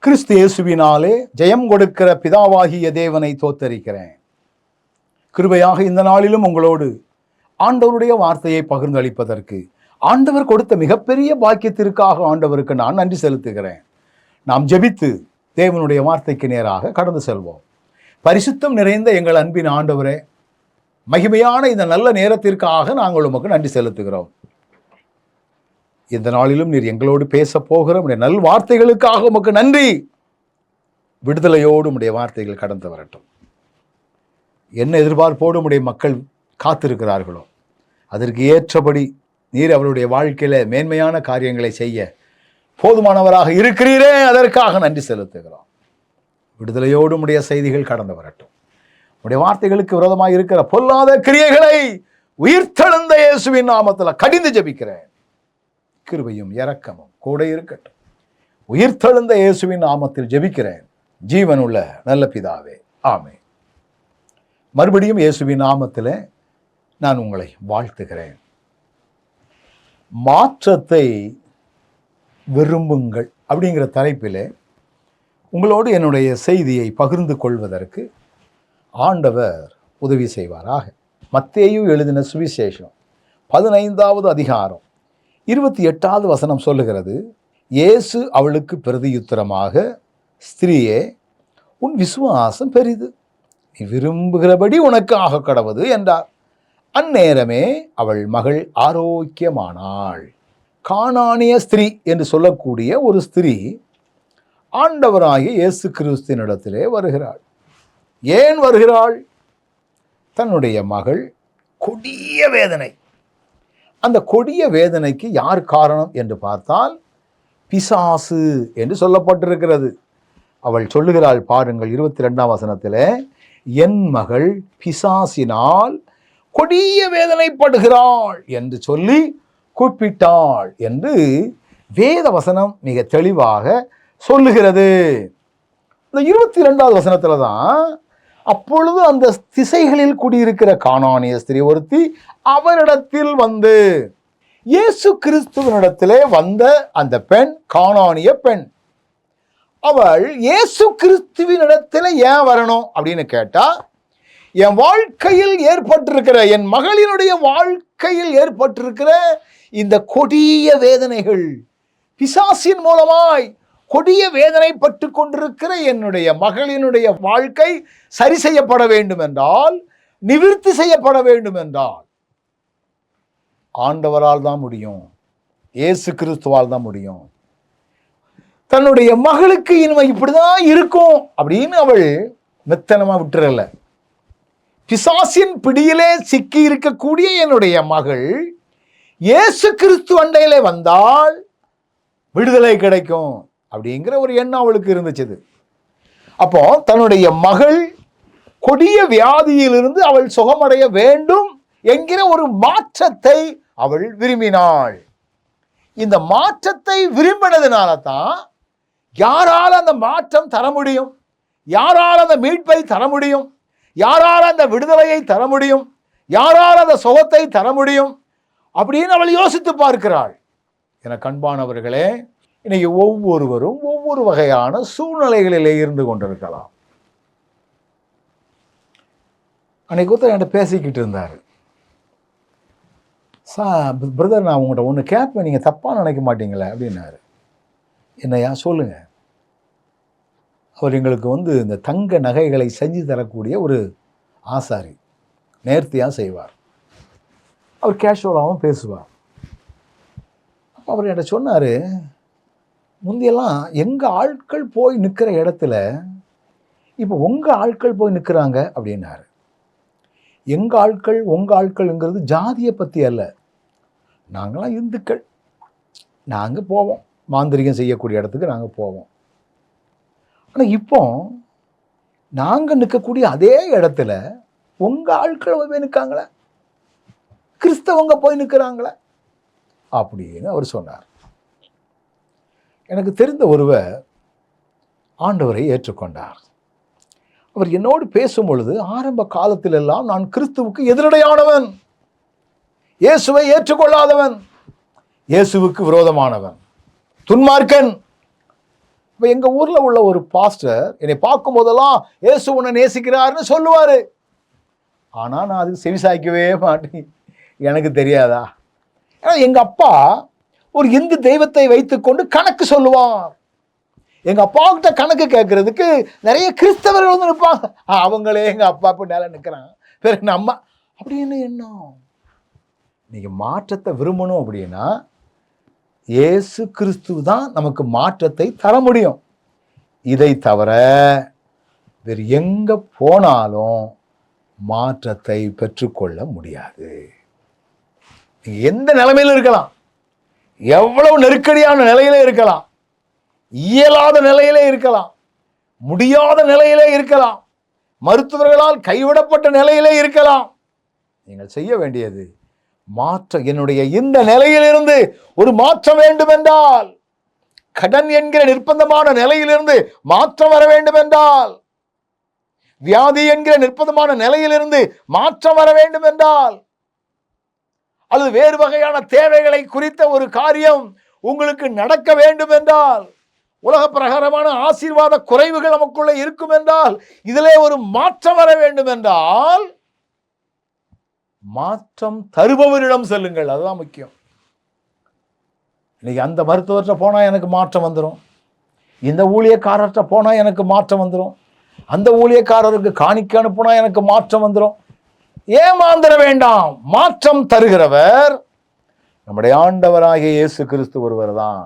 கிறிஸ்து இயேசுவினாலே ஜெயம் கொடுக்கிற பிதாவாகிய தேவனை தோத்தரிக்கிறேன். கிருபையாக இந்த நாளிலும் உங்களோடு ஆண்டவருடைய வார்த்தையை பகிர்ந்தளிப்பதற்கு ஆண்டவர் கொடுத்த மிகப்பெரிய பாக்கியத்திற்காக ஆண்டவருக்கு நான் நன்றி செலுத்துகிறேன். நாம் ஜெபித்து தேவனுடைய வார்த்தைக்கு நேராக கடந்து செல்வோம். பரிசுத்தம் நிறைந்த எங்கள் அன்பின் ஆண்டவரே, மகிமையான இந்த நல்ல நேரத்திற்காக நாங்கள் உமக்கு நன்றி செலுத்துகிறோம். இந்த நாளிலும் நீர் எங்களோடு பேச போகிற உடைய நல் வார்த்தைகளுக்காக உமக்கு நன்றி. விடுதலையோடு உடைய வார்த்தைகள் கடந்து வரட்டும். என்ன எதிர்பார்ப்போடு உடைய மக்கள் காத்திருக்கிறார்களோ அதற்கு ஏற்றபடி நீர் அவருடைய வாழ்க்கையில மேன்மையான காரியங்களை செய்ய போதுமானவராக இருக்கிறீரே, அதற்காக நன்றி செலுத்துகிறோம். விடுதலையோடு உடைய செய்திகள் கடந்து வரட்டும். உடைய வார்த்தைகளுக்கு விரோதமாக இருக்கிற பொல்லாத கிரியைகளை உயிர்த்தெழுந்த இயேசுவின் நாமத்தில் கடிந்து ஜெபிக்கிறேன். கிருபையும் இரக்கமும் கூட இருக்கட்டும். உயிர்த்தெழுந்த இயேசுவின் நாமத்தில் ஜெபிக்கிறேன் ஜீவனுள்ள நல்ல பிதாவே, ஆமென். மறுபடியும் இயேசுவின் நாமத்தில் நான் உங்களை வாழ்த்துகிறேன். மாற்றத்தை விரும்புங்கள் அப்படிங்கிற தலைப்பில் உங்களோடு என்னுடைய செய்தியை பகிர்ந்து கொள்வதற்கு ஆண்டவர் உதவி செய்வாராக. மத்தேயு எழுதின சுவிசேஷம் 15வது அதிகாரம் 28வது வசனம் சொல்லுகிறது, இயேசு அவளுக்கு பிரதியுத்தரமாக, ஸ்திரீயே, உன் விசுவாசம் பெரிது, நீ விரும்புகிறபடி உனக்கு ஆக கடவது என்றார். அந்நேரமே அவள் மகள் ஆரோக்கியமானாள். கானானிய ஸ்திரீ என்று சொல்லக்கூடிய ஒரு ஸ்திரீ ஆண்டவராகிய இயேசு கிறிஸ்துவினிடத்திலே வருகிறாள். ஏன் வருகிறாள்? தன்னுடைய மகள் கொடிய வேதனை. அந்த கொடிய வேதனைக்கு யார் காரணம் என்று பார்த்தால் பிசாசு என்று சொல்லப்பட்டிருக்கிறது. அவள் சொல்லுகிறாள் பாருங்கள், 22ஆம் வசனத்தில், என் மகள் பிசாசினால் கொடிய வேதனைப்படுகிறாள் என்று சொல்லி கூப்பிட்டாள் என்று வேத வசனம் மிக தெளிவாக சொல்லுகிறது. இந்த 22வது வசனத்துல தான் அப்பொழுது அந்த திசைகளில் குடியிருக்கிற கானானிய ஸ்திரீ ஒருத்தி அவரிடத்தில் வந்து, இயேசு கிறிஸ்துவனிடத்திலே வந்த அந்த பெண் கானானிய பெண், அவள் இயேசு கிறிஸ்துவினிடத்தில் ஏன் வரணும் அப்படின்னு கேட்டா, என் வாழ்க்கையில் ஏற்பட்டிருக்கிற, என் மகளினுடைய வாழ்க்கையில் ஏற்பட்டிருக்கிற இந்த கொடிய வேதனைகள், பிசாசின் மூலமாய் கொடிய வேதனைப்பட்டு கொண்டிருக்கிற என்னுடைய மகளினுடைய வாழ்க்கை சரி செய்யப்பட வேண்டும் என்றால், நிவிர்த்தி செய்யப்பட வேண்டும் என்றால் ஆண்டவரால் தான் முடியும், இயேசு கிறிஸ்துவால் தான் முடியும். தன்னுடைய மகளுக்கு இனிமே இப்படிதான் இருக்கும் அப்படின்னு அவள் மெத்தனமா விட்டுறல. பிசாசின் பிடியிலே சிக்கி இருக்கக்கூடிய என்னுடைய மகள் இயேசு கிறிஸ்து அண்டையிலே வந்தால் விடுதலை கிடைக்கும் அப்படிங்கிற ஒரு எண்ணம் அவளுக்கு இருந்துச்சு. அப்போ தன்னுடைய மகள் கொடிய வியாதியிலிருந்து அவள் சுகமடைய வேண்டும் என்கிற ஒரு மாற்றத்தை அவள் விரும்பினாள். இந்த மாற்றத்தை விரும்பினதுனால தான் யாரால் அந்த மாற்றம் தர முடியும், யாரால் அந்த மீட்பை தர முடியும், யாரால் அந்த விடுதலையை தர முடியும், யாரால் அந்த சுகத்தை தர முடியும் அப்படின்னு அவள் யோசித்து பார்க்கிறாள். என அன்பானவர்களே, இன்னைக்கு ஒவ்வொருவரும் ஒவ்வொரு வகையான சூழ்நிலைகளிலே இருந்து கொண்டிருக்கலாம். அன்னைக்கு ஒருத்தர் என்கிட்ட பேசிக்கிட்டு இருந்தார். பிரதர், நான் உங்கள்கிட்ட ஒன்று கேட்பேன், நீங்கள் தப்பாக நினைக்க மாட்டீங்களே அப்படின்னாரு. என்னையா சொல்லுங்க. அவர் எங்களுக்கு இந்த தங்க நகைகளை செஞ்சு தரக்கூடிய ஒரு ஆசாரி, நேர்த்தியாக செய்வார். அவர் கேஷுவலாகவும் பேசுவார். அவர் என்கிட்ட சொன்னார், முந்தியெல்லாம் எங்கள் ஆட்கள் போய் நிற்கிற இடத்துல இப்போ உங்கள் ஆட்கள் போய் நிற்கிறாங்க அப்படின்னாரு. எங்கள் ஆட்கள் உங்கள் ஆட்கள்ங்கிறது ஜாதியை பற்றி அல்ல, நாங்களாம் இந்துக்கள், நாங்கள் போவோம், மாந்திரிகம் செய்யக்கூடிய இடத்துக்கு நாங்கள் போவோம். ஆனால் இப்போ நாங்கள் நிற்கக்கூடிய அதே இடத்துல உங்கள் ஆட்கள் போய் நிற்காங்களே, கிறிஸ்தவங்க போய் நிற்கிறாங்களே அப்படின்னு அவர் சொன்னார். எனக்கு தெரிந்த ஒருவர் ஆண்டவரை ஏற்றுக்கொண்டார். அவர் என்னோடு பேசும் பொழுது, ஆரம்ப காலத்திலெல்லாம் நான் கிறிஸ்துவுக்கு எதிரடையானவன், இயேசுவை ஏற்றுக்கொள்ளாதவன், இயேசுவுக்கு விரோதமானவன், துன்மார்க்கன், இப்போ எங்கள் ஊரில் உள்ள ஒரு பாஸ்டர் என்னை பார்க்கும் போதெல்லாம் இயேசு உன்னை நேசிக்கிறாருன்னு சொல்லுவார். ஆனால் நான் அதுக்கு செவிசாய்க்கவே மாட்டேன். எனக்கு தெரியாதா? ஏன்னா எங்கள் அப்பா ஒரு இந்து தெய்வத்தை வைத்துக்கொண்டு கணக்கு சொல்லுவார். எங்கள் அப்பாவுக்கிட்ட கணக்கு கேட்கறதுக்கு நிறைய கிறிஸ்தவர்கள் வந்து நிற்பாங்க. அவங்களே எங்கள் அப்பா பின்னால நிற்கிறாங்க, பிறகு நம்ம அப்படின்னு எண்ணம். நீங்கள் மாற்றத்தை விரும்பணும் அப்படின்னா இயேசு கிறிஸ்து தான் நமக்கு மாற்றத்தை தர முடியும். இதை தவிர வேறு எங்கே போனாலும் மாற்றத்தை பெற்றுக்கொள்ள முடியாது. நீங்கள் எந்த நிலைமையில இருக்கலாம், எவ்வளவு நெருக்கடியான நிலையில இருக்கலாம், இயலாத நிலையிலே இருக்கலாம், முடியாத நிலையிலே இருக்கலாம், மருத்துவர்களால் கைவிடப்பட்ட நிலையிலே இருக்கலாம். நீங்கள் செய்ய வேண்டியது மாற்றம். என்னுடைய இந்த நிலையிலிருந்து ஒரு மாற்றம் வேண்டும் என்றால், கடன் என்கிற நிர்பந்தமான நிலையிலிருந்து மாற்றம் வர வேண்டும் என்றால், வியாதி என்கிற நிர்பந்தமான நிலையிலிருந்து மாற்றம் வர வேண்டும் என்றால், அல்லது வேறு வகையான தேவைகளை குறித்த ஒரு காரியம் உங்களுக்கு நடக்க வேண்டும் என்றால், உலக பிரகாரமான ஆசீர்வாத குறைவுகள் நமக்குள்ள இருக்கும் என்றால், இதிலே ஒரு மாற்றம் வர வேண்டும் என்றால் மாற்றம் தருபவரிடம் செல்லுங்கள். அதுதான் முக்கியம். இன்னைக்கு அந்த மருத்துவர்கிட்ட போனால் எனக்கு மாற்றம் வந்துடும், இந்த ஊழியக்காரர்கிட்ட போனால் எனக்கு மாற்றம் வந்துடும், அந்த ஊழியக்காரருக்கு காணிக்க அனுப்புனா எனக்கு மாற்றம் வந்துடும். ஏமாந்திர வேண்டாம். மாற்றம் தருகிறவர் நம்முடைய ஆண்டவராகிய இயேசு கிறிஸ்து ஒருவர் தான்.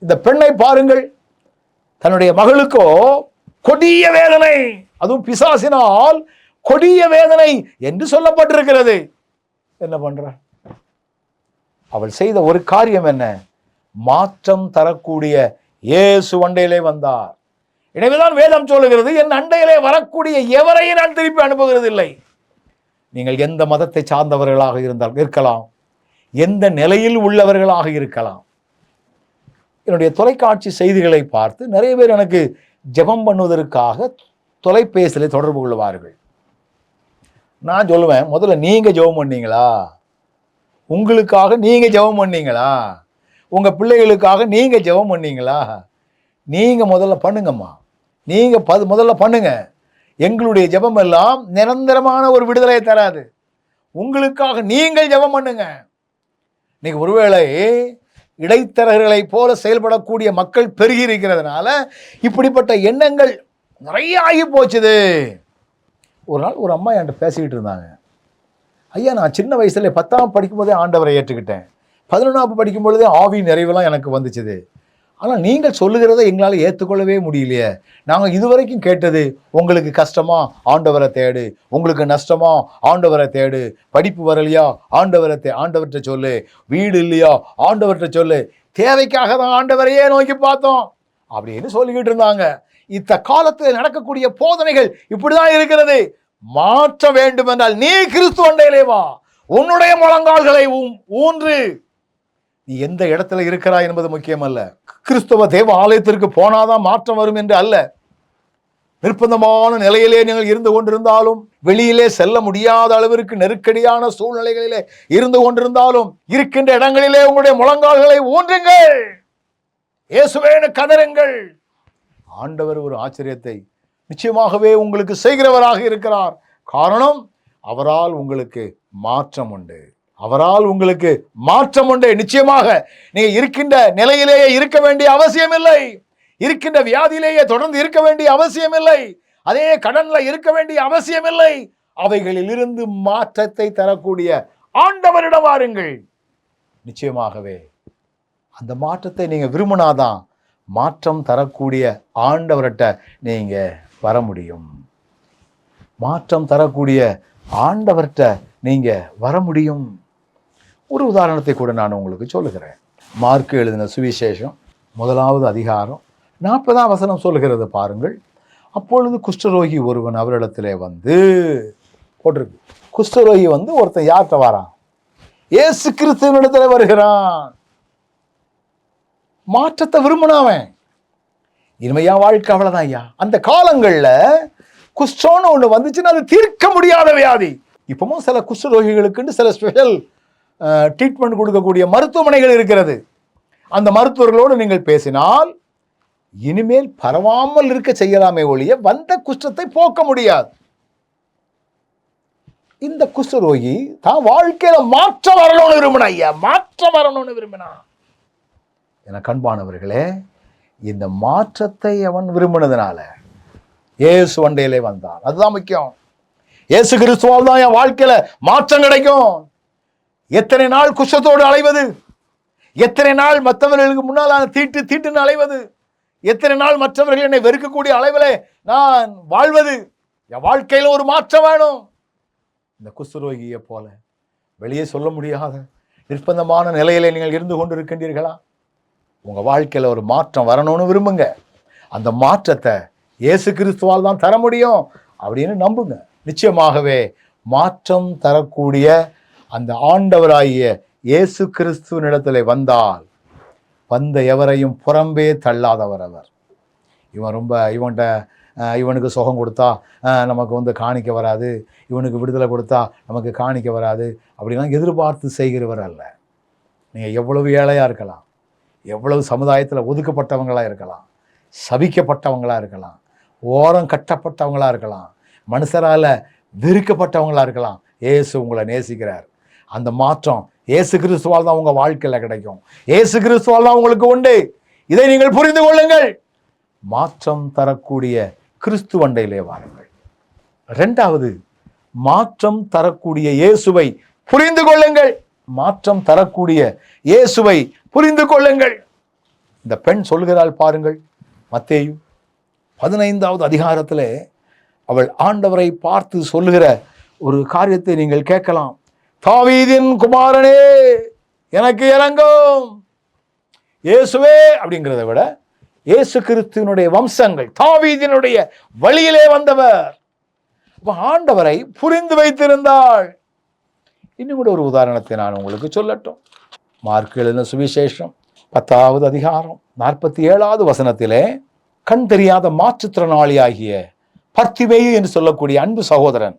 இந்த பெண்ணை பாருங்கள், தன்னுடைய மகளுக்கோ கொடிய வேதனை, அதுவும் பிசாசினால் கொடிய வேதனை என்று சொல்லப்பட்டிருக்கிறது. என்ன பண்ற? அவள் செய்த ஒரு காரியம் என்ன? மாற்றம் தரக்கூடிய இயேசு அண்டையிலே வந்தார். எனவேதான் வேதம் சொல்லுகிறது, என் அண்டையிலே வரக்கூடிய எவரையும் நான் திருப்பி அனுப்புகிறது இல்லை. நீங்கள் எந்த மதத்தை சார்ந்தவர்களாக இருந்தால் இருக்கலாம், எந்த நிலையில் உள்ளவர்களாக இருக்கலாம். என்னுடைய தொலைக்காட்சி செய்திகளை பார்த்து நிறைய பேர் எனக்கு ஜெபம் பண்ணுவதற்காக தொலைபேசியில் தொடர்பு கொள்வார்கள். நான் சொல்லுவேன், முதல்ல நீங்க ஜெபம் பண்ணீங்களா? உங்களுக்காக நீங்க ஜெபம் பண்ணீங்களா? உங்க பிள்ளைகளுக்காக நீங்க ஜெபம் பண்ணீங்களா? நீங்க முதல்ல பண்ணுங்கம்மா, நீங்க முதல்ல பண்ணுங்க. எங்களுடைய ஜெபம் எல்லாம் நிரந்தரமான ஒரு விடுதலையை தராது. உங்களுக்காக நீங்கள் ஜெபம் பண்ணுங்க. இன்னைக்கு ஒருவேளை இடைத்தரகர்களை போல செயல்படக்கூடிய மக்கள் பெருகி இருக்கிறதுனால இப்படிப்பட்ட எண்ணங்கள் நிறைய ஆகி போச்சுது. ஒரு நாள் ஒரு அம்மா என்கிட்ட பேசிக்கிட்டு இருந்தாங்க. ஐயா, நான் சின்ன வயசுல 10ஆம் படிக்கும்போதே ஆண்டவரை ஏற்றுக்கிட்டேன், 11ஆம் படிக்கும் பொழுதே ஆவி நிறைவெல்லாம் எனக்கு வந்துச்சுது. ஆனால் நீங்கள் சொல்லுகிறதை எங்களால் ஏற்றுக்கொள்ளவே முடியலையே. நாங்கள் இதுவரைக்கும் கேட்டது, உங்களுக்கு கஷ்டமா ஆண்டவரை தேடு, உங்களுக்கு நஷ்டமா ஆண்டவரை தேடு, படிப்பு வரலையா ஆண்டவர்கிட்ட சொல்லு, வீடு இல்லையா ஆண்டவர்கிட்ட சொல்லு, தேவைக்காக தான் ஆண்டவரையே நோக்கி பார்த்தோம் அப்படின்னு சொல்லிக்கிட்டு இருந்தாங்க. இந்த காலத்தில் நடக்கக்கூடிய போதனைகள் இப்படிதான் இருக்கிறது. மாற்ற வேண்டும் என்றால் நீ கிறிஸ்து அண்டையிலே வா, உன்னுடைய முழங்கால்களை ஊன்று. நீ எந்த இடத்துல இருக்கிறாய் என்பது முக்கியம் அல்ல. கிறிஸ்தவ தேவ ஆலயத்திற்கு போனாதான் மாற்றம் வரும் என்று அல்ல. நிர்பந்தமான நிலையிலே நீங்கள் இருந்து கொண்டிருந்தாலும், வெளியிலே செல்ல முடியாத அளவிற்கு நெருக்கடியான சூழ்நிலைகளிலே இருந்து கொண்டிருந்தாலும், இருக்கின்ற இடங்களிலே உங்களுடைய முழங்கால்களை ஊன்றுங்கள், இயேசுவேன்னு கதறுங்கள். ஆண்டவர் ஒரு ஆச்சரியத்தை நிச்சயமாகவே உங்களுக்கு செய்கிறவராக இருக்கிறார். காரணம், அவரால் உங்களுக்கு மாற்றம் உண்டு. அவரால் உங்களுக்கு மாற்றம் உண்டு. நிச்சயமாக நீங்க இருக்கின்ற நிலையிலேயே இருக்க வேண்டிய அவசியம் இல்லை, இருக்கின்ற வியாதியிலேயே தொடர்ந்து இருக்க வேண்டிய அவசியம் இல்லை, அதே கடன்ல இருக்க வேண்டிய அவசியம் இல்லை. அவைகளில் இருந்து மாற்றத்தை தரக்கூடிய ஆண்டவரிடம் வாருங்கள். நிச்சயமாகவே அந்த மாற்றத்தை நீங்க விரும்பினாதான் மாற்றம் தரக்கூடிய ஆண்டவர்கிட்ட நீங்க வர முடியும். மாற்றம் தரக்கூடிய ஆண்டவர்கிட்ட நீங்க வர முடியும். ஒரு உதாரணத்தை கூட நான் உங்களுக்கு சொல்லுகிறேன். மார்க்கு எழுதின சுவிசேஷம் 1வது அதிகாரம் 40ஆம் வசனம் சொல்லுகிறது பாருங்கள். அப்பொழுது குஷ்டரோகி ஒருவன் அவரிடத்திலே வந்து போட்டிருக்கு. குஷ்டரோகி வந்து ஒருத்தன் யார்கிட்ட வரான்? இயேசு கிறிஸ்துவினிடத்துல வருகிறான். மாற்றத்தை விரும்பினவன். இனிமையா வாழ்க்கை அவ்வளவுதான் ஐயா. அந்த காலங்கள்ல குஷ்டோன்னு ஒண்ணு வந்துச்சுன்னா அது தீர்க்க முடியாத வியாதி. இப்பவும் சில குஷ்டரோகிகளுக்கு சில ஸ்பெஷல் ட்ரீட்மெண்ட் கொடுக்கக்கூடிய மருத்துவமனைகள் இருக்கிறது. அந்த மருத்துவர்களோடு நீங்கள் பேசினால் இனிமேல் பரவாமல் இருக்க செய்யலாமே ஒழிய வந்த குஷ்டத்தை போக்க முடியாது. இந்த குஷ்டரோகி தான் வாழ்க்கையில மாற்றம் வரணும்னு விரும்பினா, ஐயா மாற்றம் வரணும்னு விரும்பினா. என கண்பானவர்களே, இந்த மாற்றத்தை அவன் விரும்பினதுனால இயேசு வண்டையிலே வந்தான். அதுதான் முக்கியம். இயேசு கிறிஸ்துவால் தான் என் வாழ்க்கையில மாற்றம் கிடைக்கும். எத்தனை நாள் குஷ்டத்தோடு அலைவது, எத்தனை நாள் மற்றவர்களுக்கு முன்னால் தீட்டுன்னு அலைவது, எத்தனை நாள் மற்றவர்கள் என்னை வெறுக்கக்கூடிய அளவிலே நான் வாழ்வது. என் வாழ்க்கையில ஒரு மாற்றம் வேணும். இந்த குஷ்டரோகியை போல வெளியே சொல்ல முடியாத நிர்பந்தமான நிலையிலே நீங்கள் இருந்து கொண்டிருக்கின்றீர்களா? உங்க வாழ்க்கையில ஒரு மாற்றம் வரணும்னு விரும்புங்க. அந்த மாற்றத்தை இயேசு கிறிஸ்துவால் தான் தர முடியும் அப்படின்னு நம்புங்க. நிச்சயமாகவே மாற்றம் தரக்கூடிய அந்த ஆண்டவராகிய இயேசு கிறிஸ்துவனிடத்தில் வந்தால் வந்த எவரையும் புறம்பே தள்ளாதவர் அவர். இவனுக்கு சுகம் கொடுத்தா நமக்கு காணிக்க வராது, இவனுக்கு விடுதலை கொடுத்தா நமக்கு காணிக்க வராது அப்படிலாம் எதிர்பார்த்து செய்கிறவர் அல்ல. நீங்கள் எவ்வளவு ஏழையாக இருக்கலாம், எவ்வளவு சமுதாயத்தில் ஒதுக்கப்பட்டவங்களாக இருக்கலாம், சபிக்கப்பட்டவங்களாக இருக்கலாம், ஓரம் கட்டப்பட்டவங்களாக இருக்கலாம், மனுஷரால் வெறுக்கப்பட்டவங்களாக இருக்கலாம். இயேசு உங்களை நேசிக்கிறார். அந்த மாற்றம் இயேசு கிறிஸ்துவால் தான் உங்கள் வாழ்க்கையில் கிடைக்கும். இயேசு கிறிஸ்துவால் தான் உங்களுக்கு உண்டு. இதை நீங்கள் புரிந்து கொள்ளுங்கள். மாற்றம் தரக்கூடிய கிறிஸ்துவண்டையிலே வாருங்கள். இரண்டாவது, மாற்றம் தரக்கூடிய இயேசுவை புரிந்து கொள்ளுங்கள். மாற்றம் தரக்கூடிய இயேசுவை புரிந்து கொள்ளுங்கள். இந்த பெண் சொல்கிறாள் பாருங்கள், மத்தேயு 15வது அதிகாரத்தில் அவள் ஆண்டவரை பார்த்து சொல்லுகிற ஒரு காரியத்தை நீங்கள் கேட்கலாம். தாவீதின் குமாரனே எனக்கு இரங்கும். இயேசுவே அப்படிங்கிறத விட இயேசு கிறிஸ்துவினுடைய வம்சங்கள், தாவீதினுடைய வழியிலே வந்தவர். ஆண்டவரை புரிந்து வைத்திருந்தாள். இன்னும் கூட ஒரு உதாரணத்தை நான் உங்களுக்கு சொல்லட்டும். மார்க் எழுதின சுவிசேஷம் 10வது அதிகாரம் 47வது வசனத்திலே கண் தெரியாத மாற்றுத்திறனாளியாகிய பர்த்திமேயு என்று சொல்லக்கூடிய அன்பு சகோதரன்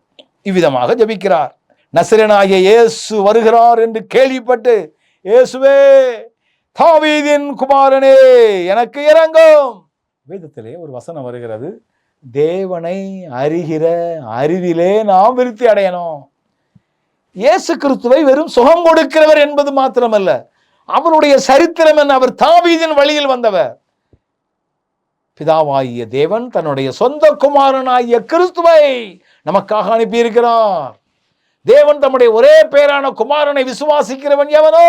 இவ்விதமாக ஜெபிக்கிறார். நசரேயனாகிய இயேசு வருகிறார் என்று கேள்விப்பட்டு, இயேசுவே தாவீதின் குமாரனே எனக்கு இரங்கும். வேதத்திலே ஒரு வசனம் வருகிறது, தேவனை அறிகிற அறிவிலே நாம் விருத்தி அடையணும். இயேசு கிறிஸ்துவை வெறும் சுகம் கொடுக்கிறவர் என்பது மாத்திரமல்ல, அவருடைய சரித்திரம் என்ன? அவர் தாவீதின் வழியில் வந்தவர். பிதாவாகிய தேவன் தன்னுடைய சொந்த குமாரனாகிய கிறிஸ்துவை நமக்காக அனுப்பியிருக்கிறார். தேவன் தம்முடைய ஒரே பேரான குமாரனை விசுவாசிக்கிறவன் எவனோ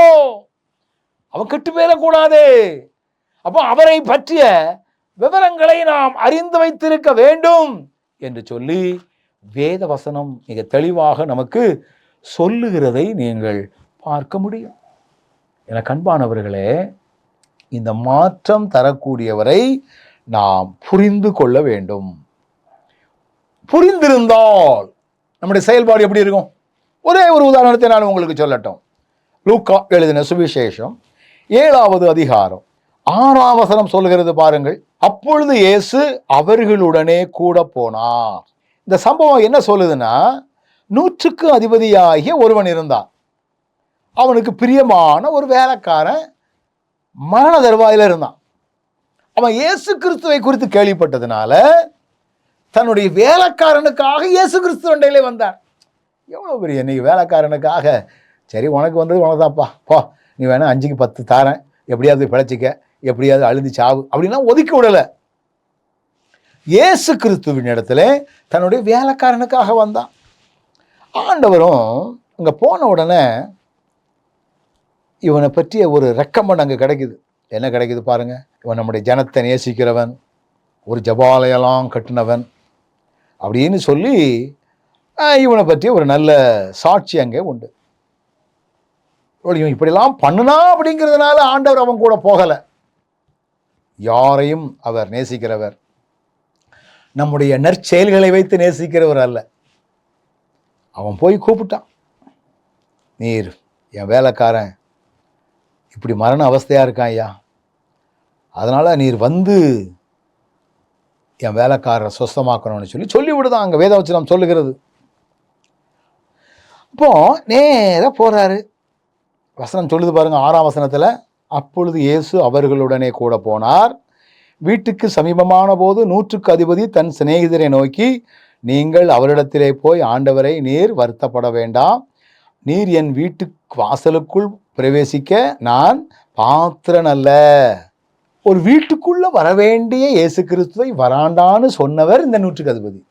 அவன் கெட்டு போயிடக்கூடாது. அப்போ அவரை பற்றிய விவரங்களை நாம் அறிந்து வைத்திருக்க வேண்டும் என்று சொல்லி வேத வசனம் மிக தெளிவாக நமக்கு சொல்லுகிறதை நீங்கள் பார்க்க முடியும். என கண்பானவர்களே, இந்த மாற்றம் தரக்கூடியவரை நாம் புரிந்து கொள்ள வேண்டும். புரிந்திருந்தால் நம்முடைய செயல்பாடு எப்படி இருக்கும்? ஒரே ஒரு உதாரணத்தை நான் உங்களுக்கு சொல்லட்டும். லூக்கா எழுதின சுவிசேஷம் 7வது அதிகாரம் 6ஆம் வசனம் சொல்லுகிறது பாருங்கள். அப்பொழுது இயேசு அவர்களுடனே கூட போனார். இந்த சம்பவம் என்ன சொல்லுதுன்னா, 100க்கு அதிபதியாகிய ஒருவன் இருந்தான். அவனுக்கு பிரியமான ஒரு வேலைக்காரன் மரண தருவாயில இருந்தான். அவன் இயேசு கிறிஸ்துவை குறித்து கேள்விப்பட்டதுனால தன்னுடைய வேலைக்காரனுக்காக இயேசு கிறிஸ்துவண்டையிலே வந்தார். எவ்வளோ பெரிய இன்னைக்கு வேலைக்காரனுக்காக, சரி உனக்கு வந்தது உனக்கு தான்ப்பா, போ நீ வேணா 5க்கு 10 தாரேன், எப்படியாவது பிழைச்சிக்க, எப்படியாவது அழுது சாவு அப்படின்னா ஒதுக்கி விடலை. இயேசு கிறிஸ்துவின் இடத்துல தன்னுடைய வேலைக்காரனுக்காக வந்தான். ஆண்டவரும் அங்கே போன உடனே இவனை பற்றிய ஒரு ரெக்கமெண்ட் அங்கே கிடைக்குது. என்ன கிடைக்குது பாருங்க. இவன் நம்முடைய ஜனத்தை நேசிக்கிறவன், ஒரு ஜபாலயெல்லாம் கட்டினவன் அப்படின்னு சொல்லி இவனை பற்றி ஒரு நல்ல சாட்சி அங்கே உண்டு. இவன் இப்படிலாம் பண்ணுனா அப்படிங்கிறதுனால ஆண்டவர் அவன் கூட போகலை. யாரையும் அவர் நேசிக்கிறவர், நம்முடைய நற்செயல்களை வைத்து நேசிக்கிறவர் அல்ல. அவன் போய் கூப்பிட்டான், நீர் என் வேலைக்காரன் இப்படி மரண அவஸ்தையாக இருக்கான் ஐயா, அதனால் நீர் வந்து என் வேலைக்காரரை சுஸ்தமாக்கணும்னு சொல்லி விடுதான் அங்கே வேதவசனம் சொல்லுகிறது. இப்போ நேராக போகிறாரு. வசனம் சொல்லுது பாருங்க 6ஆம் வசனத்தில், அப்பொழுது இயேசு அவர்களுடனே கூட போனார். வீட்டுக்கு சமீபமான போது 100க்கு அதிபதி தன் சிநேகிதரை நோக்கி, நீங்கள் அவரிடத்திலே போய், ஆண்டவரை, நீர் வருத்தப்பட வேண்டாம், நீர் என் வீட்டு வாசலுக்குள் பிரவேசிக்க நான் பாத்திரன் அல்ல. ஒரு வீட்டுக்குள்ள வரவேண்டிய இயேசு கிறிஸ்துவை வராண்டான்னு சொன்னவர் இந்த 100க்கு அதிபதி.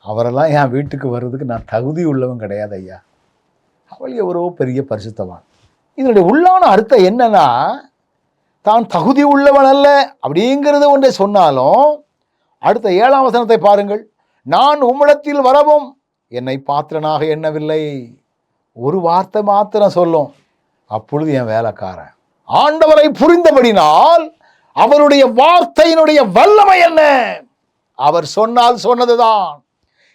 அவரெல்லாம் என் வீட்டுக்கு வர்றதுக்கு நான் தகுதி உள்ளவன் கிடையாது ஐயா. அவள் எவரோ பெரிய பரிசுத்தவான். இதனுடைய உள்ளான அர்த்தம் என்னன்னா, தான் தகுதி உள்ளவன் அல்ல அப்படிங்கிறது ஒன்றை சொன்னாலும், அடுத்த 7ஆம் வசனத்தை பாருங்கள். நான் உம்மிடத்தில் வரவும் என்னை பாத்திரனாக எண்ணவில்லை. ஒரு வார்த்தை மாத்திரம் சொல்லும், அப்பொழுது என் வேலைக்காரன். ஆண்டவரை புரிந்தபடினால் அவருடைய வார்த்தையினுடைய வல்லமை என்ன? அவர் சொன்னால் சொன்னதுதான்.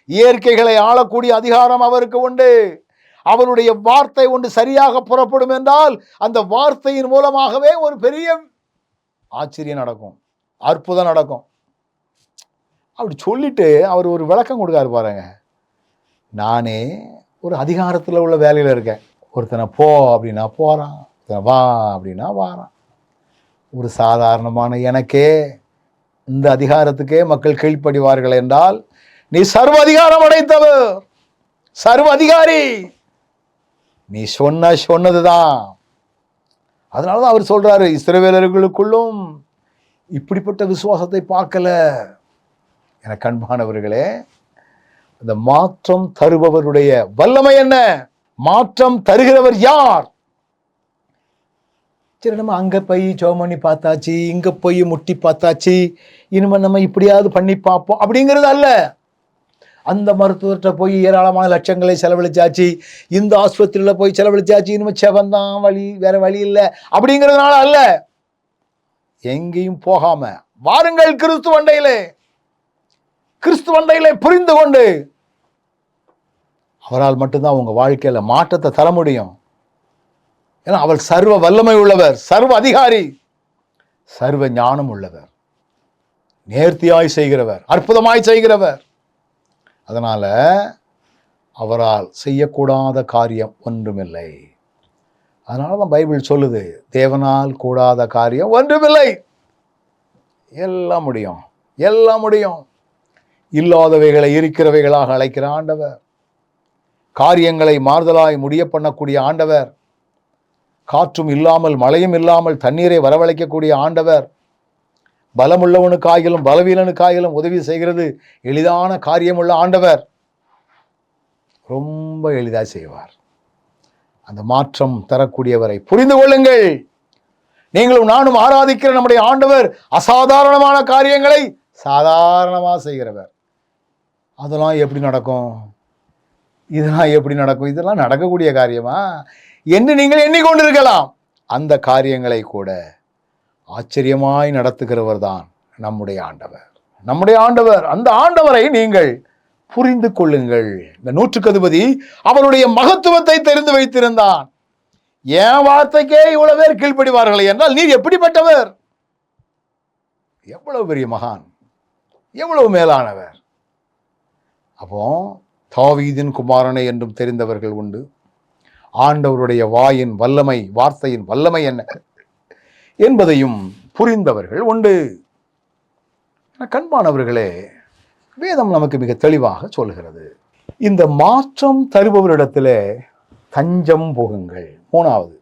இயற்கைகளை ஆளக்கூடிய அதிகாரம் அவருக்கு உண்டு. அவருடைய வார்த்தை ஒன்று சரியாக புறப்படும் என்றால் அந்த வார்த்தையின் மூலமாகவே ஒரு பெரிய ஆச்சரியம் நடக்கும், அற்புதம் நடக்கும். அப்படி சொல்லிட்டு அவர் ஒரு விளக்கம் கொடுக்காரு பாருங்க. நானே ஒரு அதிகாரத்தில் உள்ள வேலையில் இருக்கேன். ஒருத்தனை போ அப்படின்னா போகிறான், வா அப்படின்னா வாரான். ஒரு சாதாரணமான எனக்கே இந்த அதிகாரத்துக்கே மக்கள் கீழ்ப்படிவார்கள் என்றால், நீ சர்வ அதிகாரம் அடைத்தவர், சர்வ அதிகாரி, நீ சொன்னதுதான். அதனாலதான் அவர் சொல்றாரு, இஸ்ரவேலர்களுக்குள்ளும் இப்படிப்பட்ட விசுவாசத்தை பார்க்கல. எனக்கு அன்பானவர்களே, இந்த மாற்றம் தருபவருடைய வல்லமை என்ன? மாற்றம் தருகிறவர் யார்? சரி, நம்ம அங்க போய் சோமணி பார்த்தாச்சு, இங்க போய் முட்டி பார்த்தாச்சு, இனிமே நம்ம இப்படியாவது பண்ணி பார்ப்போம் அப்படிங்கிறது அல்ல. அந்த மருத்துவர்கிட்ட போய் ஏராளமான லட்சங்களை செலவழிச்சாச்சு, இந்த ஆஸ்பத்திரியில் போய் செலவழிச்சாச்சு, இனிமேல் செவந்தான் வழி, வேற வழி இல்லை அப்படிங்கிறதுனால அல்ல. எங்கேயும் போகாம வாருங்கள் கிறிஸ்துவண்டையிலே, கிறிஸ்துவண்டையிலே புரிந்து கொண்டு அவரால் மட்டும்தான் உங்க வாழ்க்கையில மாற்றத்தை தர முடியும். ஏன்னா அவர் சர்வ வல்லமை உள்ளவர், சர்வ அதிகாரி, சர்வ ஞானம் உள்ளவர், நேர்த்தியாய் செய்கிறவர், அற்புதமாய் செய்கிறவர். அதனால அவரால் செய்யக்கூடாத காரியம் ஒன்றுமில்லை. அதனாலதான் பைபிள் சொல்லுது, தேவனால் கூடாத காரியம் ஒன்றுமில்லை. எல்லாம் முடியும், எல்லாம் முடியும். இல்லாதவைகளை இருக்கிறவைகளாக அழைக்கிற ஆண்டவர், காரியங்களை மாறுதலாய் முடிய பண்ணக்கூடிய ஆண்டவர், காற்றும் இல்லாமல் மழையும் இல்லாமல் தண்ணீரை வரவழைக்கக்கூடிய ஆண்டவர், பலமுள்ளவனுக்காயிலும் பலவீனனுக்காயிலும் உதவி செய்கிறது எளிதான காரியமுள்ள ஆண்டவர். ரொம்ப எளிதாக செய்வார். அந்த மாற்றம் தரக்கூடியவரை புரிந்து கொள்ளுங்கள். நீங்களும் நானும் ஆராதிக்கிற நம்முடைய ஆண்டவர் அசாதாரணமான காரியங்களை சாதாரணமாக செய்கிறவர். அதெல்லாம் எப்படி நடக்கும், இதெல்லாம் எப்படி நடக்கும், இதெல்லாம் நடக்கக்கூடிய காரியமா என்று நீங்கள் எண்ணிக்கொண்டிருக்கலாம். அந்த காரியங்களை கூட ஆச்சரியமாய் நடத்துகிறவர் தான் நம்முடைய ஆண்டவர், நம்முடைய ஆண்டவர். அந்த ஆண்டவரை நீங்கள் புரிந்து கொள்ளுங்கள். இந்த 100க்கு அதிபதி அவருடைய மகத்துவத்தை தெரிந்து வைத்திருந்தான். என் வார்த்தைக்கே இவ்வளவு பேர் கீழ்ப்படிவார்கள் என்றால் நீர் எப்படிப்பட்டவர், எவ்வளவு பெரிய மகான், எவ்வளவு மேலானவர். அப்போ தாவீதின் குமாரனை என்றும் தெரிந்தவர்கள் உண்டு. ஆண்டவருடைய வாயின் வல்லமை, வார்த்தையின் வல்லமை என்ன என்பதையும் புரிந்தவர்கள் உண்டு. கண்பானவர்களே, வேதம் நமக்கு மிக தெளிவாக சொல்கிறது, இந்த மாற்றம் தருபவரிடத்திலே தஞ்சம் புகுங்கள். 3வது,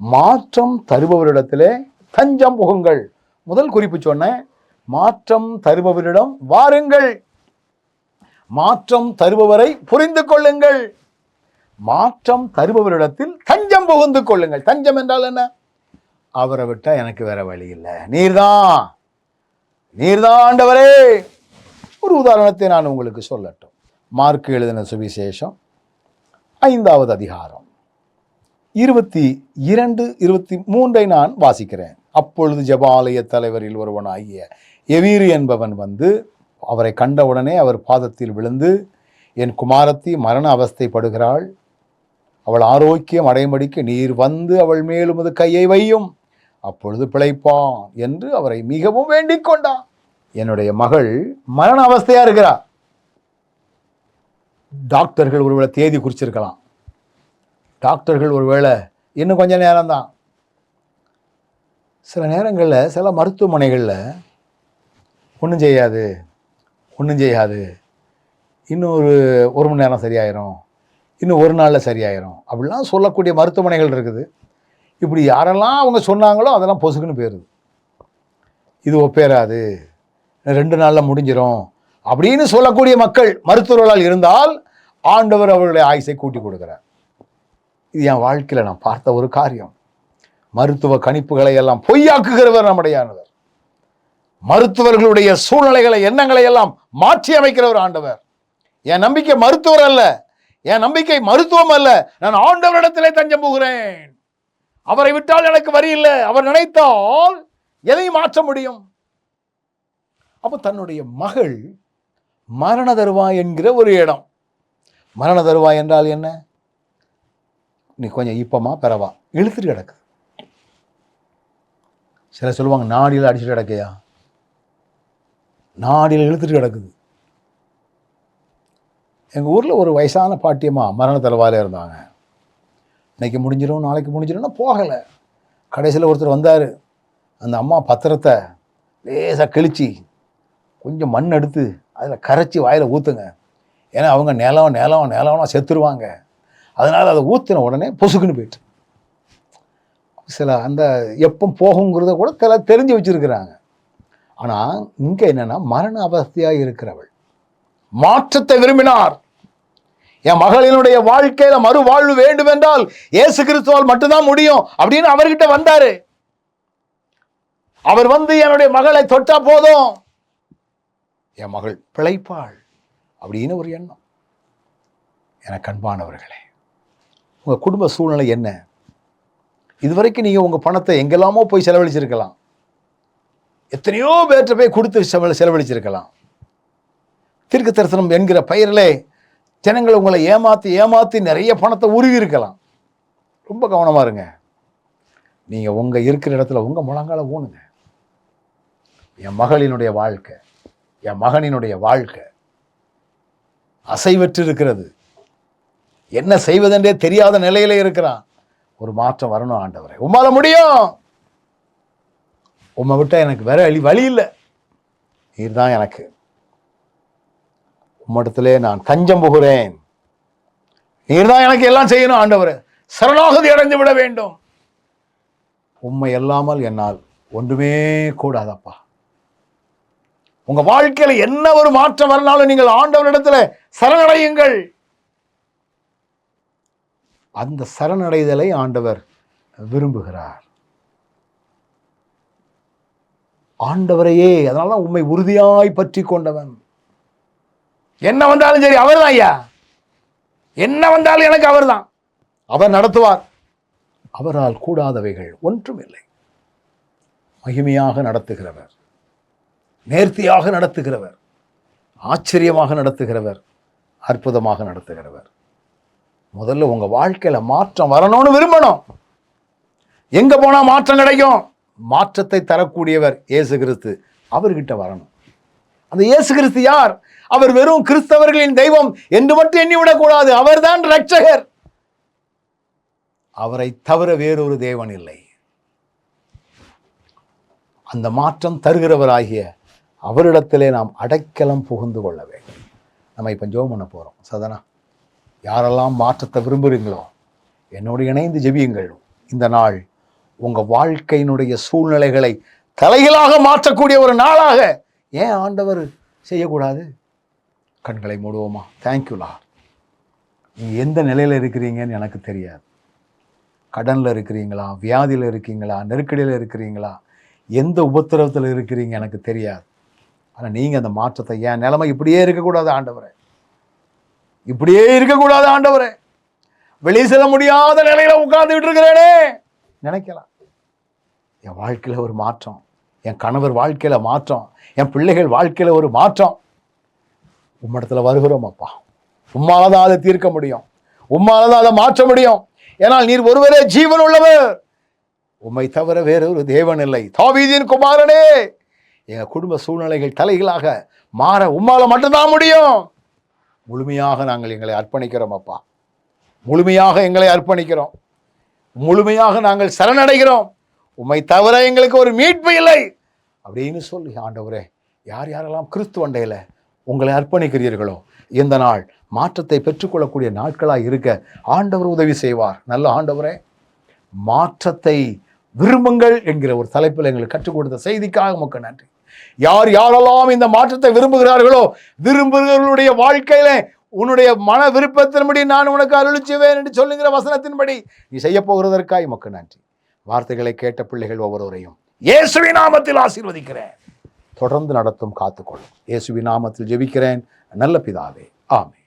மாற்றம் தருபவரிடத்திலே தஞ்சம் புகுங்கள். முதல் குறிப்பு சொன்ன, மாற்றம் தருபவரிடம் வாருங்கள், மாற்றம் தருபவரை புரிந்து கொள்ளுங்கள், மாற்றம் தருபவரிடத்தில் தஞ்சம் புகுந்து கொள்ளுங்கள். தஞ்சம் என்றால் என்ன? அவரை விட்டா எனக்கு வேற வழி இல்லை, நீர்தான், நீர்தான் ஆண்டவரே. ஒரு உதாரணத்தை நான் உங்களுக்கு சொல்லட்டும். மார்க் எழுதின சுவிசேஷம் 5வது அதிகாரம் 22, 23 நான் வாசிக்கிறேன். அப்பொழுது ஜெபாலய தலைவரில் ஒருவனாகிய எவீரு என்பவன் வந்து அவரை கண்டவுடனே அவர் பாதத்தில் விழுந்து, என் குமாரத்தி மரண அவஸ்தைப்படுகிறாள், அவள் ஆரோக்கியம் அடையும்படிக்கு நீர் வந்து அவள் மேலும் அது கையை வையும், அப்பொழுது பிழைப்பான் என்று அவரை மிகவும் வேண்டிக் கொண்டான். என்னுடைய மகள் மரண அவஸ்தையா இருக்கிறார். டாக்டர்கள் ஒருவேளை தேதி குறிச்சிருக்கலாம், டாக்டர்கள் ஒருவேளை இன்னும் கொஞ்ச நேரம் தான், சில நேரங்களில் சில மருத்துவமனைகளில் ஒன்றும் செய்யாது, ஒன்றும் செய்யாது, இன்னும் ஒரு மணி நேரம் சரியாயிரும், இன்னும் ஒரு நாளில் சரியாயிரும் அப்படிலாம் சொல்லக்கூடிய மருத்துவமனைகள் இருக்குது. இப்படி யாரெல்லாம் அவங்க சொன்னாங்களோ அதெல்லாம் பொசுக்குன்னு போயிடுது. இது ஒப்பேறாது, 2 நாளில் முடிஞ்சிடும் அப்படின்னு சொல்லக்கூடிய மக்கள் மருத்துவர்களால் இருந்தால் ஆண்டவர் அவர்களுடைய ஆயுசை கூட்டி கொடுக்கிறார். இது என் வாழ்க்கையில் நான் பார்த்த ஒரு காரியம். மருத்துவ கணிப்புகளை எல்லாம் பொய்யாக்குகிறவர் நம்முடையானவர். மருத்துவர்களுடைய சூழ்நிலைகளை, எண்ணங்களை எல்லாம் மாற்றி அமைக்கிறவர் ஆண்டவர். என் நம்பிக்கை மருத்துவர் அல்ல, என் நம்பிக்கை மருத்துவம் அல்ல. நான் ஆண்டவரிடத்திலே தஞ்சம் போகிறேன். அவரை விட்டால் எனக்கு வரி இல்லை. அவர் நினைத்தால் எதையும் மாற்ற முடியும். அப்போ தன்னுடைய மகள் மரண தருவாய் என்கிற ஒரு இடம். மரண தருவாய் என்றால் என்ன? நீ கொஞ்சம் இப்பமா பெறவா, இழுத்துட்டு கிடக்கு. சில சொல்லுவாங்க நாடியில் அடிச்சுட்டு கிடக்கையா, நாடியில் இழுத்துட்டு கிடக்குது. எங்கள் ஊரில் ஒரு வயசான பாட்டியம்மா மரண தருவாயில் இருந்தாங்க. இன்னைக்கு முடிஞ்சிடும், நாளைக்கு முடிஞ்சிடும்னா போகலை. கடைசியில் ஒருத்தர் வந்தார். அந்த அம்மா பத்திரத்தை லேசாக கிழிச்சி கொஞ்சம் மண் எடுத்து அதில் கரைச்சி வாயில் ஊற்றுங்க, ஏன்னா அவங்க நிலம்னா செத்துருவாங்க, அதனால் அதை ஊற்றின உடனே பொசுக்குன்னு போயிட்டு. சில அந்த எப்போ போகுங்கிறத கூட தெரிஞ்சு வச்சுருக்கிறாங்க. ஆனால் இங்கே என்னென்னா மரண அவஸ்தையாக இருக்கிறவள் மாற்றத்தை விரும்பினார். என் மகளினுடைய வாழ்க்கையில மறுவாழ்வு வேண்டும் என்றால் இயேசு கிறிஸ்துவால் மட்டும்தான் முடியும் அப்படின்னு அவர்கிட்ட வந்தாரு. அவர் வந்து என்னுடைய மகளை தொட்டா போதும், என் மகள் பிழைப்பாள் அப்படின்னு ஒரு எண்ணம். எனக்கு அன்பானவர்களே, உங்க குடும்ப சூழ்நிலை என்ன? இதுவரைக்கும் நீங்க உங்க பணத்தை எங்கெல்லாமோ போய் செலவழிச்சிருக்கலாம், எத்தனையோ பேர்கிட்ட போய் கொடுத்து செலவழிச்சிருக்கலாம். தீர்க்க தரிசனம் என்கிற பெயரிலே ஜனங்களை உங்களை ஏமாத்தி நிறைய பணத்தை உருவி இருக்கலாம். ரொம்ப கவனமா இருங்க. நீங்க உங்க இருக்கிற இடத்துல உங்க முழங்கால ஊனுங்க. என் மகளினுடைய வாழ்க்கை, என் மகனினுடைய வாழ்க்கை அசைவற்று இருக்கிறது. என்ன செய்வதென்றே தெரியாத நிலையில இருக்கிறான். ஒரு மாற்றம் வரணும் ஆண்டவரே, உம்மால முடியும். உம்மை விட்டா எனக்கு வேற வழி இல்லை. நீர் தான் எனக்கு. உம்மிடத்திலே நான் தஞ்சம் புகுறேன். நீர் தான் எனக்கு எல்லாம் செய்யணும் ஆண்டவரே. சரணாகதி அடைந்து விட வேண்டும். உம்மை இல்லாமல் என்னால் ஒன்றுமே கூடாதப்பா. உங்க வாழ்க்கையில என்ன ஒரு மாற்றம் வரனாலும் நீங்கள் ஆண்டவரிடத்துல சரணடையுங்கள். அந்த சரணடைதலை ஆண்டவர் விரும்புகிறார். ஆண்டவரையே அதனால உம்மை உறுதியாய் பற்றி கொண்டவன். என்ன வந்தாலும் சரி அவர் தான் ஐயா, என்ன வந்தாலும் எனக்கு அவர் தான். அவர் நடத்துவார். அவரால் கூடாதவைகள் ஒன்றும் இல்லை. மகிமையாக நடத்துகிறவர், நேர்த்தியாக நடத்துகிறவர், ஆச்சரியமாக நடத்துகிறவர், அற்புதமாக நடத்துகிறவர். முதல்ல உங்க வாழ்க்கையில மாற்றம் வரணும்னு விரும்பணும். எங்க போனா மாற்றம் கிடைக்கும்? மாற்றத்தை தரக்கூடியவர் இயேசு கிறிஸ்து. அவர்கிட்ட வரணும். அந்த இயேசு கிறிஸ்து யார்? அவர் வெறும் கிறிஸ்தவர்களின் தெய்வம் என்று மட்டும் எண்ணிவிடக்கூடாது. அவர்தான் இரட்சகர். அவரை தவிர வேறொரு தேவன் இல்லை. அந்த மாற்றம் தருகிறவராகிய அவரிடத்திலே நாம் அடைக்கலம் புகுந்து கொள்ள வேண்டும். நம்ம இப்ப ஜெபம் பண்ண போறோம். சதனா, யாரெல்லாம் மாற்றத்தை விரும்புகிறீங்களோ என்னோடு இணைந்து ஜெபியுங்கள். இந்த நாள் உங்க வாழ்க்கையினுடைய சூழ்நிலைகளை தலைகளாக மாற்றக்கூடிய ஒரு நாளாக ஏன் ஆண்டவர் செய்யக்கூடாது? கண்களை மூடுவோமா? தேங்க்யூலா. நீங்க எந்த நிலையில இருக்கிறீங்கன்னு எனக்கு தெரியாது. கடன்ல இருக்கிறீங்களா, வியாதியில இருக்கீங்களா, நெருக்கடியில் இருக்கிறீங்களா, எந்த உபத்திரவத்தில் இருக்கிறீங்க எனக்கு தெரியாது. ஆனால் நீங்கள் அந்த மாற்றத்தை, என் நிலைமை இப்படியே இருக்கக்கூடாது ஆண்டவரே, இப்படியே இருக்கக்கூடாது ஆண்டவரே, வெளியே செல்ல முடியாத நிலையில உட்கார்ந்துட்டு இருக்கிறேனே நினைக்கலாம். என் வாழ்க்கையில் ஒரு மாற்றம், என் கணவர் வாழ்க்கையில மாற்றம், என் பிள்ளைகள் வாழ்க்கையில ஒரு மாற்றம். உம்மிடத்துல வருகிறோம் அப்பா. உம்மாலதான் அதை தீர்க்க முடியும், உம்மாலதான் அதை மாற்ற முடியும். ஏனால் நீர் ஒருவரே ஜீவன் உள்ளவர், உம்மை தவிர வேறு ஒரு தேவன் இல்லை. தாவீதின் குமாரனே, எங்க குடும்ப சூழ்நிலைகள் தலைகளாக மாற உம்மால மட்டும்தான் முடியும். முழுமையாக நாங்கள் எங்களை அர்ப்பணிக்கிறோம் அப்பா, முழுமையாக எங்களை அர்ப்பணிக்கிறோம், முழுமையாக நாங்கள் சரணடைகிறோம். உம்மை தவிர எங்களுக்கு ஒரு மீட்பு இல்லை அப்படின்னு சொல்லி ஆண்டவரே, யார் யாரெல்லாம் கிறிஸ்துவ அண்டையில உங்களை அர்ப்பணிக்கிறீர்களோ இந்த நாள் மாற்றத்தை பெற்றுக்கொள்ளக்கூடிய நாட்களாக இருக்க ஆண்டவர் உதவி செய்வார். நல்ல ஆண்டவரே, மாற்றத்தை விரும்புங்கள் என்கிற ஒரு தலைப்பில் எங்களுக்கு கற்றுக் கொடுத்த செய்திக்காக உமக்கு நன்றி. யார் யாரெல்லாம் இந்த மாற்றத்தை விரும்புகிறார்களோ, விரும்புகிறவர்களுடைய வாழ்க்கையில உன்னுடைய மன விருப்பத்தின்படி நான் உனக்கு அருள் செய்வேன் என்று சொல்லுகிற வசனத்தின்படி நீ செய்ய போகிறதற்காக உமக்கு நன்றி. வார்த்தைகளை கேட்ட பிள்ளைகள் ஒவ்வொருவரையும் இயேசுவின் நாமத்தில் ஆசீர்வதிக்கிறேன். தொடர்ந்து நடத்தும், காத்துக்கொள்ளும். இயேசுவின் நாமத்தில் ஜெபிக்கிறேன் நல்ல பிதாவே, ஆமென்.